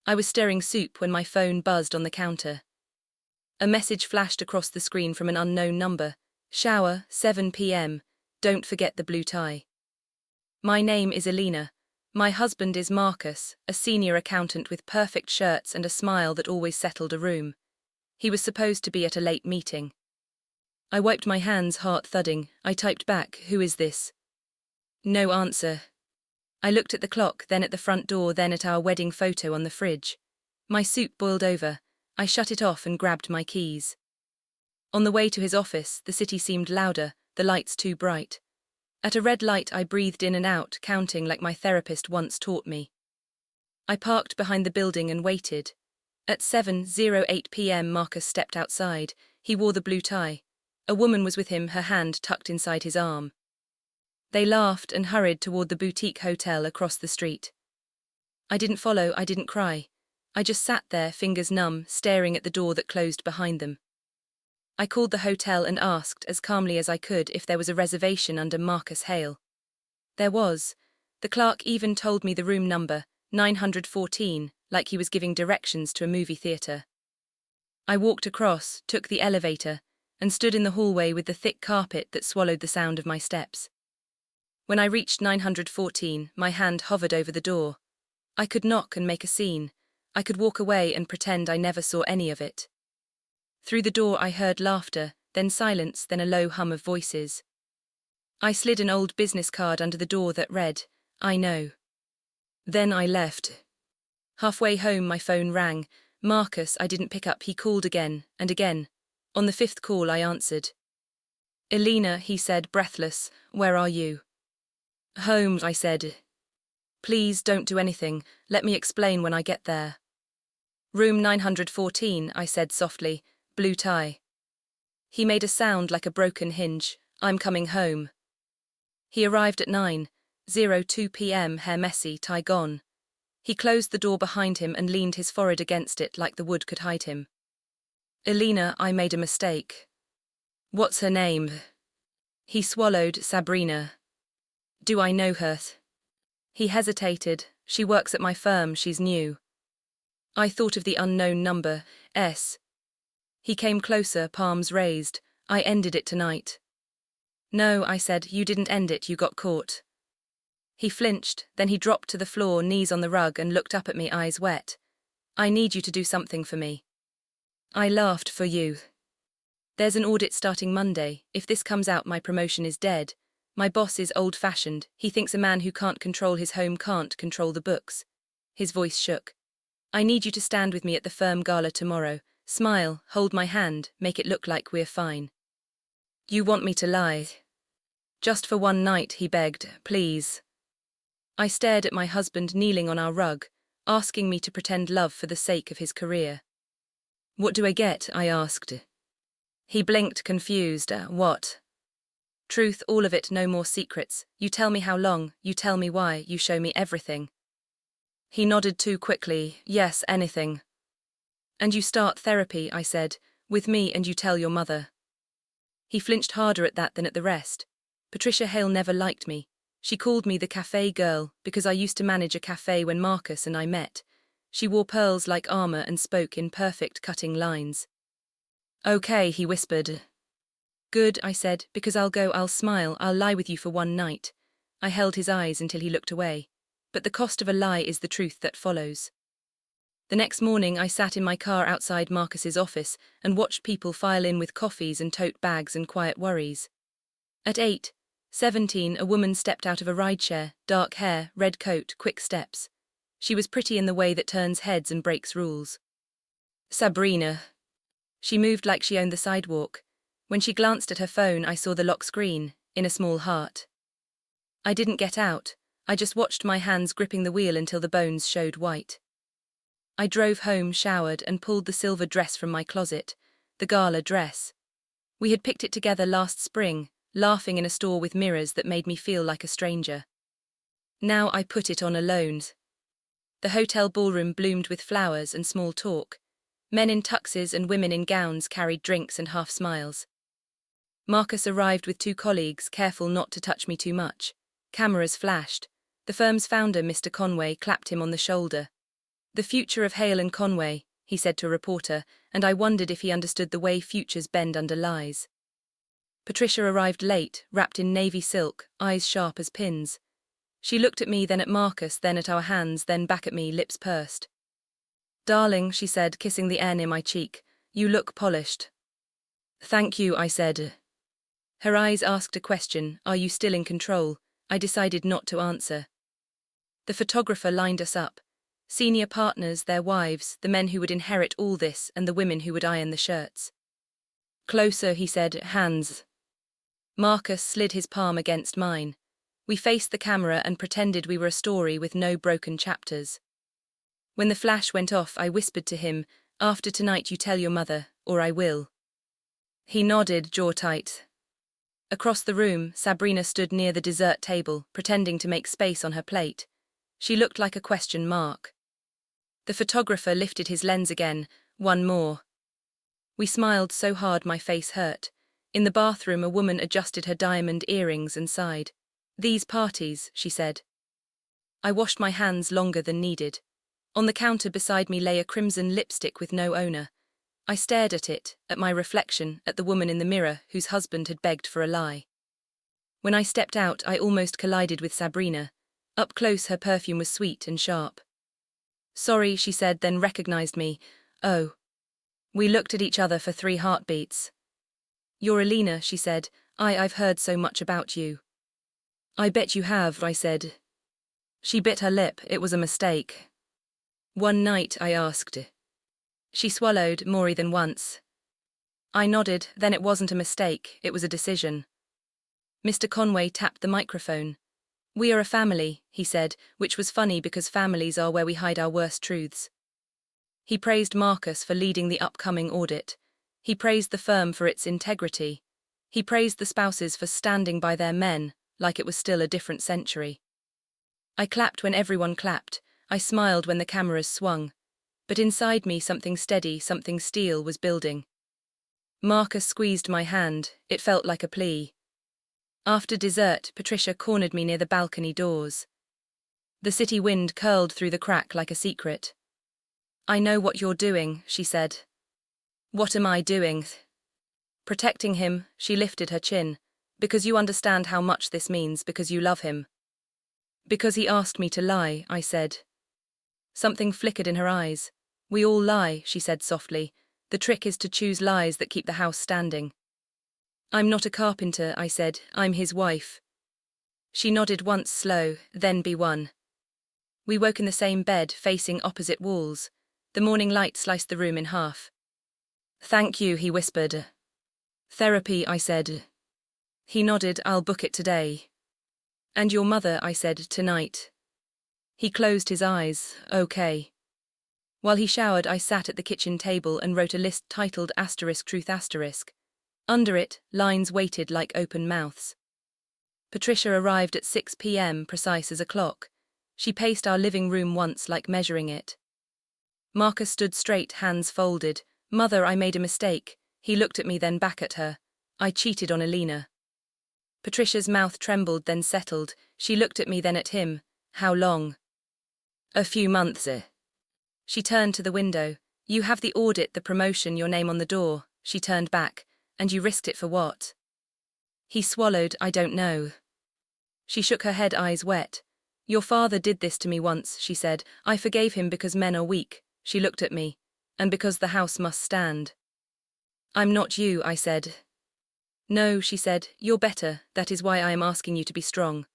I was stirring soup when my phone buzzed on the counter. A message flashed across the screen from an unknown number. Shower, 7 p.m. Don't forget the blue tie. My name is Elena. My husband is Marcus, a senior accountant with perfect shirts and a smile that always settled a room. He was supposed to be at a late meeting. I wiped my hands, heart thudding. I typed back, "Who is this?" No answer. I looked at the clock, then at the front door, then at our wedding photo on the fridge. My soup boiled over. I shut it off and grabbed my keys. On the way to his office, the city seemed louder, the lights too bright. At a red light, I breathed in and out, counting like my therapist once taught me. I parked behind the building and waited. At 7:08 p.m. Marcus stepped outside. He wore the blue tie. A woman was with him, her hand tucked inside his arm. They laughed and hurried toward the boutique hotel across the street. I didn't follow, I didn't cry. I just sat there, fingers numb, staring at the door that closed behind them. I called the hotel and asked, as calmly as I could, if there was a reservation under Marcus Hale. There was. The clerk even told me the room number, 914, like he was giving directions to a movie theater. I walked across, took the elevator, and stood in the hallway with the thick carpet that swallowed the sound of my steps. When I reached 914, my hand hovered over the door. I could knock and make a scene. I could walk away and pretend I never saw any of it. Through the door I heard laughter, then silence, then a low hum of voices. I slid an old business card under the door that read, "I know." Then I left. Halfway home my phone rang. Marcus, I didn't pick up. He called again and again. On the fifth call I answered. "Elena," he said, breathless, "where are you?" "Home," I said. "Please don't do anything. Let me explain when I get there." "Room 914, I said softly, "blue tie." He made a sound like a broken hinge. "I'm coming home." He arrived at 9:02 p.m., hair messy, tie gone. He closed the door behind him and leaned his forehead against it like the wood could hide him. "Elena, I made a mistake." "What's her name?" He swallowed. "Sabrina." "Do I know her?" He hesitated. "She works at my firm, she's new." I thought of the unknown number, S. He came closer, palms raised. "I ended it tonight." "No," I said, "you didn't end it, you got caught." He flinched, then he dropped to the floor, knees on the rug, and looked up at me, eyes wet. "I need you to do something for me." I laughed. "For you?" "There's an audit starting Monday. If this comes out, my promotion is dead. My boss is old-fashioned. He thinks a man who can't control his home can't control the books." His voice shook. "I need you to stand with me at the firm gala tomorrow. Smile, hold my hand, make it look like we're fine." "You want me to lie?" "Just for one night," he begged, "please." I stared at my husband kneeling on our rug, asking me to pretend love for the sake of his career. "What do I get?" I asked. He blinked, confused. What?" "Truth, all of it, no more secrets. You tell me how long, you tell me why, you show me everything." He nodded too quickly. "Yes, anything." "And you start therapy," I said, "with me, and you tell your mother." He flinched harder at that than at the rest. "Patricia Hale never liked me. She called me the cafe girl because I used to manage a cafe when Marcus and I met. She wore pearls like armor and spoke in perfect cutting lines." "Okay," he whispered. "Good," I said, "because I'll smile, I'll lie with you for one night." I held his eyes until he looked away. But the cost of a lie is the truth that follows. The next morning I sat in my car outside Marcus's office and watched people file in with coffees and tote bags and quiet worries. At 8:17 a woman stepped out of a rideshare, dark hair, red coat, quick steps. She was pretty in the way that turns heads and breaks rules. "Sabrina." She moved like she owned the sidewalk. When she glanced at her phone I saw the lock screen, in a small heart. I didn't get out. I just watched my hands gripping the wheel until the bones showed white. I drove home, showered, and pulled the silver dress from my closet, the gala dress. We had picked it together last spring, laughing in a store with mirrors that made me feel like a stranger. Now I put it on alone. The hotel ballroom bloomed with flowers and small talk. Men in tuxes and women in gowns carried drinks and half smiles. Marcus arrived with 2 colleagues, careful not to touch me too much. Cameras flashed. The firm's founder, Mr. Conway, clapped him on the shoulder. The future of Hale and Conway, he said to a reporter, and I wondered if he understood the way futures bend under lies. Patricia arrived late, wrapped in navy silk, eyes sharp as pins. She looked at me, then at Marcus, then at our hands, then back at me, lips pursed. "Darling," she said, kissing the air near my cheek, "you look polished." "Thank you," I said. Her eyes asked a question, "Are you still in control?" I decided not to answer. The photographer lined us up. Senior partners, their wives, the men who would inherit all this, and the women who would iron the shirts. "Closer," he said, "hands." Marcus slid his palm against mine. We faced the camera and pretended we were a story with no broken chapters. When the flash went off, I whispered to him, "After tonight you tell your mother, or I will." He nodded, jaw tight. Across the room, Sabrina stood near the dessert table, pretending to make space on her plate. She looked like a question mark. The photographer lifted his lens again, "One more." We smiled so hard my face hurt. In the bathroom, a woman adjusted her diamond earrings and sighed. "These parties," she said. I washed my hands longer than needed. On the counter beside me lay a crimson lipstick with no owner. I stared at it, at my reflection, at the woman in the mirror whose husband had begged for a lie. When I stepped out, I almost collided with Sabrina. Up close, her perfume was sweet and sharp. "Sorry," she said, then recognized me. "Oh." We looked at each other for 3 heartbeats. "You're Alina," she said. I've heard so much about you." "I bet you have," I said. She bit her lip. "It was a mistake." "One night?" I asked. She swallowed, more than once. I nodded. "Then it wasn't a mistake, it was a decision." Mr. Conway tapped the microphone. "We are a family," he said, which was funny because families are where we hide our worst truths. He praised Marcus for leading the upcoming audit. He praised the firm for its integrity. He praised the spouses for standing by their men, like it was still a different century. I clapped when everyone clapped. I smiled when the cameras swung. But inside me something steady, something steel was building. Marcus squeezed my hand. It felt like a plea. After dessert, Patricia cornered me near the balcony doors. The city wind curled through the crack like a secret. "I know what you're doing," she said. "What am I doing?" "Protecting him," she lifted her chin. "Because you understand how much this means, because you love him." "Because he asked me to lie," I said. Something flickered in her eyes. "We all lie," she said softly. "The trick is to choose lies that keep the house standing." "I'm not a carpenter," I said. "I'm his wife." She nodded once, slow, then be one. We woke in the same bed, facing opposite walls. The morning light sliced the room in half. "Thank you," he whispered. "Therapy," I said. He nodded. "I'll book it today." "And your mother," I said, "tonight." He closed his eyes. "Okay." While he showered, I sat at the kitchen table and wrote a list titled *Truth*. Under it, lines waited like open mouths. Patricia arrived at 6 p.m., precise as a clock. She paced our living room once, like measuring it. Marcus stood straight, hands folded. "Mother, I made a mistake." He looked at me, then back at her. "I cheated on Alina." Patricia's mouth trembled, then settled. She looked at me, then at him. "How long?" "A few months." She turned to the window. "You have the audit, the promotion, your name on the door." She turned back. "And you risked it for what?" He swallowed. "I don't know." She shook her head, eyes wet. "Your father did this to me once," she said. "I forgave him because men are weak." She looked at me. "And because the house must stand." "I'm not you," I said. "No," she said. "You're better. That is why I am asking you to be strong."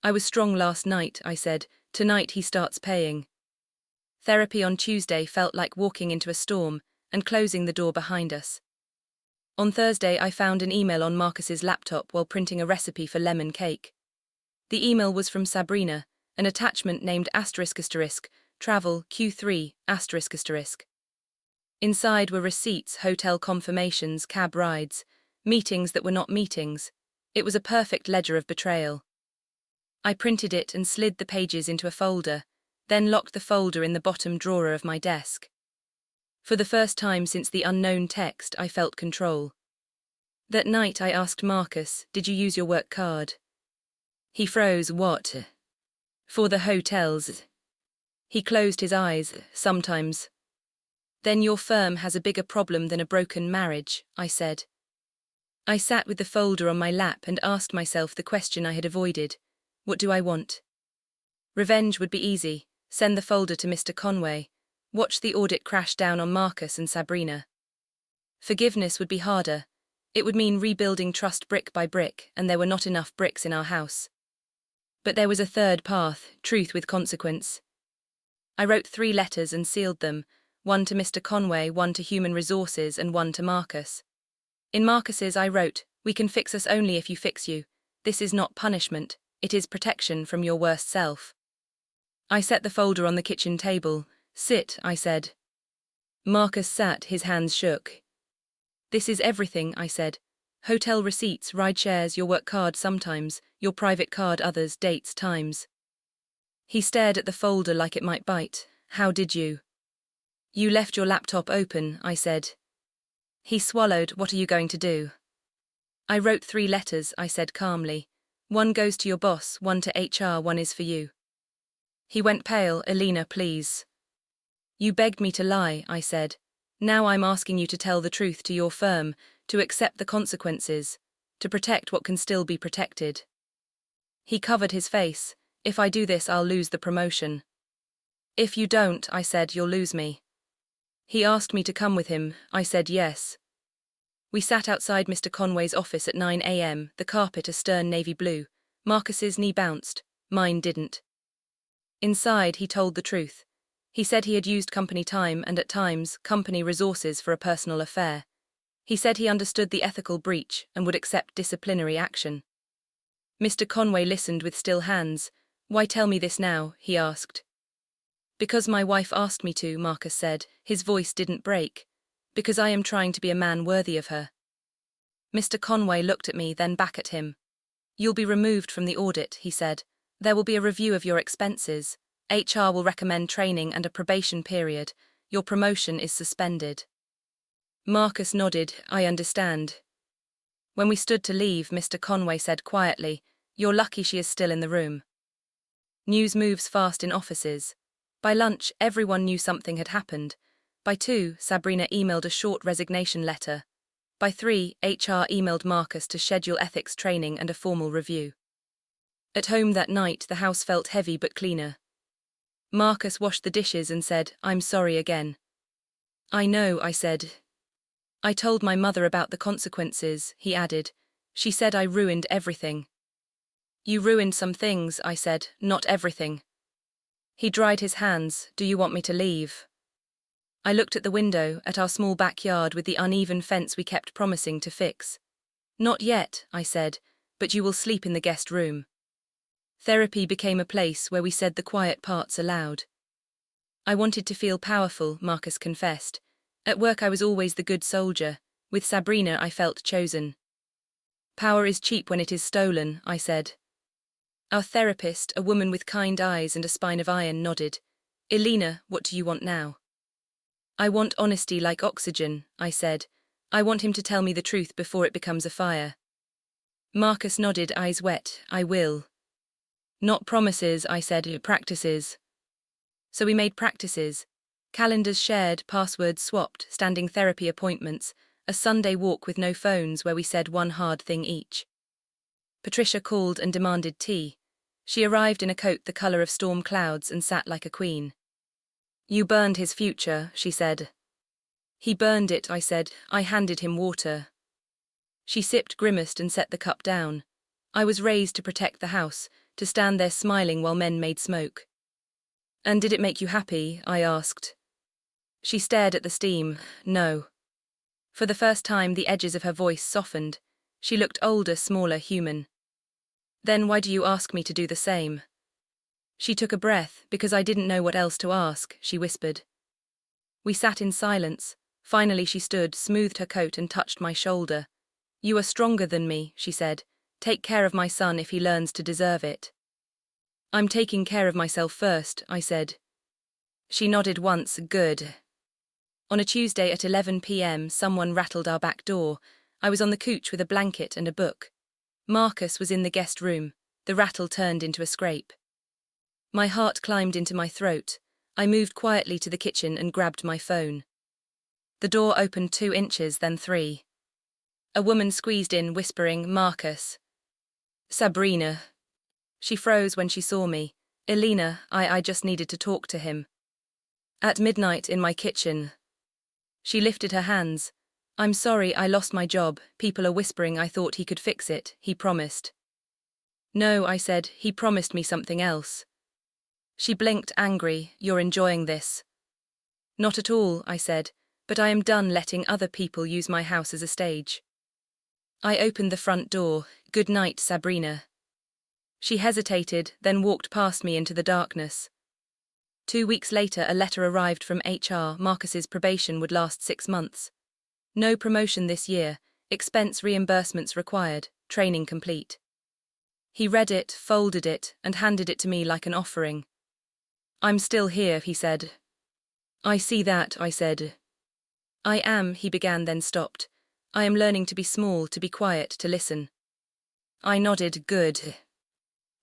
"I was strong last night," I said. "Tonight he starts paying." Therapy on Tuesday felt like walking into a storm and closing the door behind us. On Thursday, I found an email on Marcus's laptop while printing a recipe for lemon cake. The email was from Sabrina, an attachment named ***, travel Q3 ***. Inside were receipts, hotel confirmations, cab rides, meetings that were not meetings. It was a perfect ledger of betrayal. I printed it and slid the pages into a folder, then locked the folder in the bottom drawer of my desk. For the first time since the unknown text, I felt control. That night I asked Marcus, "Did you use your work card?" He froze. "What?" "For the hotels." He closed his eyes. Sometimes. Then your firm has a bigger problem than a broken marriage, I said. I sat with the folder on my lap and asked myself the question I had avoided. What do I want? Revenge would be easy. Send the folder to Mr. Conway. Watch the audit crash down on Marcus and Sabrina. Forgiveness would be harder. It would mean rebuilding trust brick by brick, and there were not enough bricks in our house. But there was a third path, truth with consequence. I wrote 3 letters and sealed them, one to Mr. Conway, one to Human Resources, and one to Marcus. In Marcus's I wrote, "We can fix us only if you fix you. This is not punishment, it is protection from your worst self." I set the folder on the kitchen table. "Sit," I said. Marcus sat, his hands shook. "This is everything," I said. "Hotel receipts, ride shares, your work card sometimes, your private card others, dates, times." He stared at the folder like it might bite. "How did you?" "You left your laptop open," I said. He swallowed. "What are you going to do?" "I wrote 3 letters," I said calmly. "One goes to your boss, one to HR, one is for you." He went pale. "Elena, please." "You begged me to lie," I said. "Now I'm asking you to tell the truth to your firm, to accept the consequences, to protect what can still be protected." He covered his face. "If I do this, I'll lose the promotion." "If you don't," I said, "you'll lose me." He asked me to come with him. I said yes. We sat outside Mr. Conway's office at 9 a.m., the carpet a stern navy blue. Marcus's knee bounced. Mine didn't. Inside, he told the truth. He said he had used company time and at times company resources for a personal affair. He said he understood the ethical breach and would accept disciplinary action. Mr. Conway listened with still hands. "Why tell me this now?" he asked. "Because my wife asked me to," Marcus said. His voice didn't break. "Because I am trying to be a man worthy of her." Mr. Conway looked at me, then back at him. "You'll be removed from the audit," he said. "There will be a review of your expenses. HR will recommend training and a probation period. Your promotion is suspended." Marcus nodded. "I understand." When we stood to leave, Mr. Conway said quietly, "You're lucky she is still in the room." News moves fast in offices. By lunch, everyone knew something had happened. By 2, Sabrina emailed a short resignation letter. By 3, HR emailed Marcus to schedule ethics training and a formal review. At home that night, the house felt heavy but cleaner. Marcus washed the dishes and said, "I'm sorry again." "I know," I said. "I told my mother about the consequences," he added. "She said I ruined everything." "You ruined some things," I said, "not everything." He dried his hands. "Do you want me to leave?" I looked at the window, at our small backyard with the uneven fence we kept promising to fix. "Not yet," I said, "but you will sleep in the guest room." Therapy became a place where we said the quiet parts aloud. "I wanted to feel powerful," Marcus confessed. "At work I was always the good soldier. With Sabrina I felt chosen." "Power is cheap when it is stolen," I said. Our therapist, a woman with kind eyes and a spine of iron, nodded. "Elena, what do you want now?" "I want honesty like oxygen," I said. "I want him to tell me the truth before it becomes a fire." Marcus nodded, eyes wet. "I will." "Not promises," I said, "practices." So we made practices. Calendars shared, passwords swapped, standing therapy appointments, a Sunday walk with no phones where we said one hard thing each. Patricia called and demanded tea. She arrived in a coat the color of storm clouds and sat like a queen. "You burned his future," she said. "He burned it," I said. I handed him water. She sipped, grimaced, and set the cup down. I was raised to protect the house, to stand there smiling while men made smoke. "And did it make you happy?" I asked. She stared at the steam. "No." For the first time, the edges of her voice softened. She looked older, smaller, human. "Then why do you ask me to do the same?" She took a breath. "Because I didn't know what else to ask," she whispered. We sat in silence. Finally she stood, smoothed her coat and touched my shoulder. "You are stronger than me," she said. "Take care of my son if he learns to deserve it." "I'm taking care of myself first," I said. She nodded once. "Good." On a Tuesday at 11 p.m, someone rattled our back door. I was on the couch with a blanket and a book. Marcus was in the guest room. The rattle turned into a scrape. My heart climbed into my throat. I moved quietly to the kitchen and grabbed my phone. The door opened 2 inches, then 3. A woman squeezed in, whispering, "Marcus." "Sabrina." She froze when she saw me. "Elena, I just needed to talk to him." "At midnight in my kitchen." She lifted her hands. "I'm sorry, I lost my job. People are whispering I thought he could fix it. He promised." "No," I said, "he promised me something else." She blinked, angry. "You're enjoying this." "Not at all," I said, "but I am done letting other people use my house as a stage." I opened the front door. "Good night, Sabrina." She hesitated, then walked past me into the darkness. 2 weeks later, a letter arrived from HR. Marcus's probation would last 6 months. No promotion this year, expense reimbursements required, training complete. He read it, folded it, and handed it to me like an offering. "I'm still here," he said. "I see that," I said. "I am," he began, then stopped. "I am learning to be small, to be quiet, to listen." I nodded. "Good."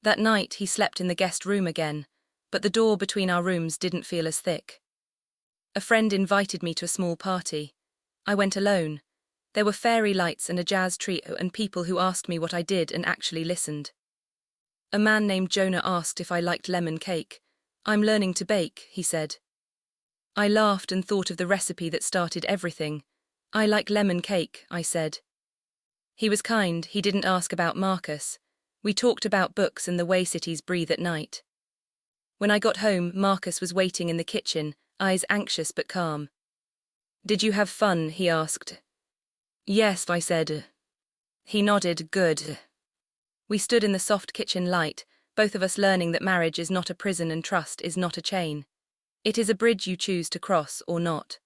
That night he slept in the guest room again, but the door between our rooms didn't feel as thick. A friend invited me to a small party. I went alone. There were fairy lights and a jazz trio and people who asked me what I did and actually listened. A man named Jonah asked if I liked lemon cake. "I'm learning to bake," he said. I laughed and thought of the recipe that started everything. "I like lemon cake," I said. He was kind, he didn't ask about Marcus. We talked about books and the way cities breathe at night. When I got home, Marcus was waiting in the kitchen, eyes anxious but calm. "Did you have fun?" he asked. "Yes," I said. He nodded. "Good." We stood in the soft kitchen light, both of us learning that marriage is not a prison and trust is not a chain. It is a bridge you choose to cross or not.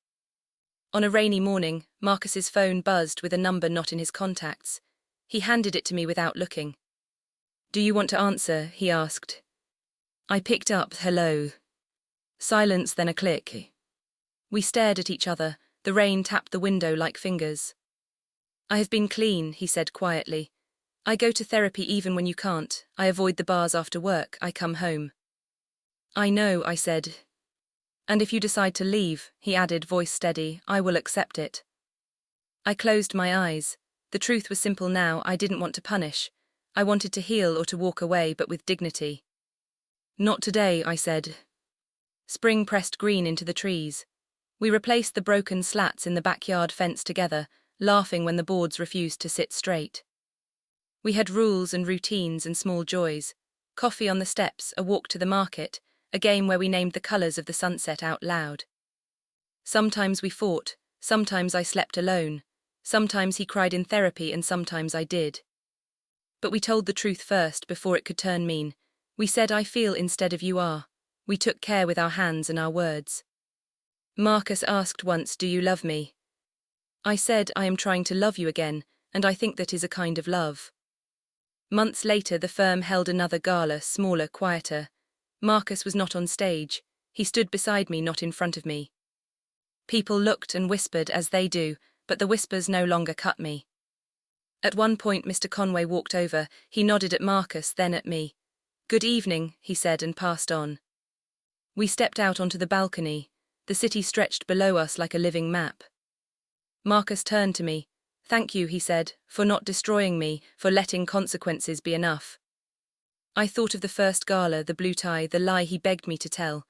On a rainy morning, Marcus's phone buzzed with a number not in his contacts. He handed it to me without looking. "Do you want to answer?" he asked. I picked up. "Hello." Silence, then a click. We stared at each other. The rain tapped the window like fingers. "I have been clean," he said quietly. "I go to therapy even when you can't. I avoid the bars after work. I come home." "I know," I said. "And if you decide to leave," he added, voice steady, "I will accept it." I closed my eyes. The truth was simple now. I didn't want to punish. I wanted to heal or to walk away, but with dignity. "Not today," I said. Spring pressed green into the trees. We replaced the broken slats in the backyard fence together, laughing when the boards refused to sit straight. We had rules and routines and small joys. Coffee on the steps, a walk to the market, a game where we named the colors of the sunset out loud. Sometimes we fought, sometimes I slept alone, sometimes he cried in therapy and sometimes I did. But we told the truth first before it could turn mean. We said "I feel" instead of "you are." We took care with our hands and our words. Marcus asked once, "Do you love me?" I said, "I am trying to love you again, and I think that is a kind of love." Months later, the firm held another gala, smaller, quieter. Marcus was not on stage. He stood beside me, not in front of me. People looked and whispered as they do, but the whispers no longer cut me. At one point, Mr. Conway walked over. He nodded at Marcus, then at me. "Good evening," he said and passed on. We stepped out onto the balcony. The city stretched below us like a living map. Marcus turned to me. "Thank you," he said, "for not destroying me, for letting consequences be enough." I thought of the first gala, the blue tie, the lie he begged me to tell.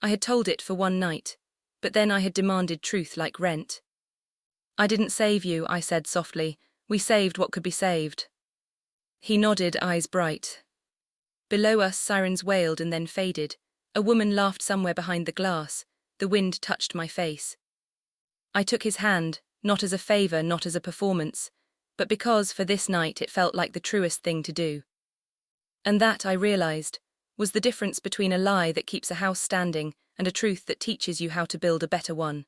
I had told it for one night, but then I had demanded truth like rent. "I didn't save you," I said softly. "We saved what could be saved." He nodded, eyes bright. Below us, sirens wailed and then faded. A woman laughed somewhere behind the glass. The wind touched my face. I took his hand, not as a favor, not as a performance, but because, for this night, it felt like the truest thing to do. And that, I realized, was the difference between a lie that keeps a house standing and a truth that teaches you how to build a better one.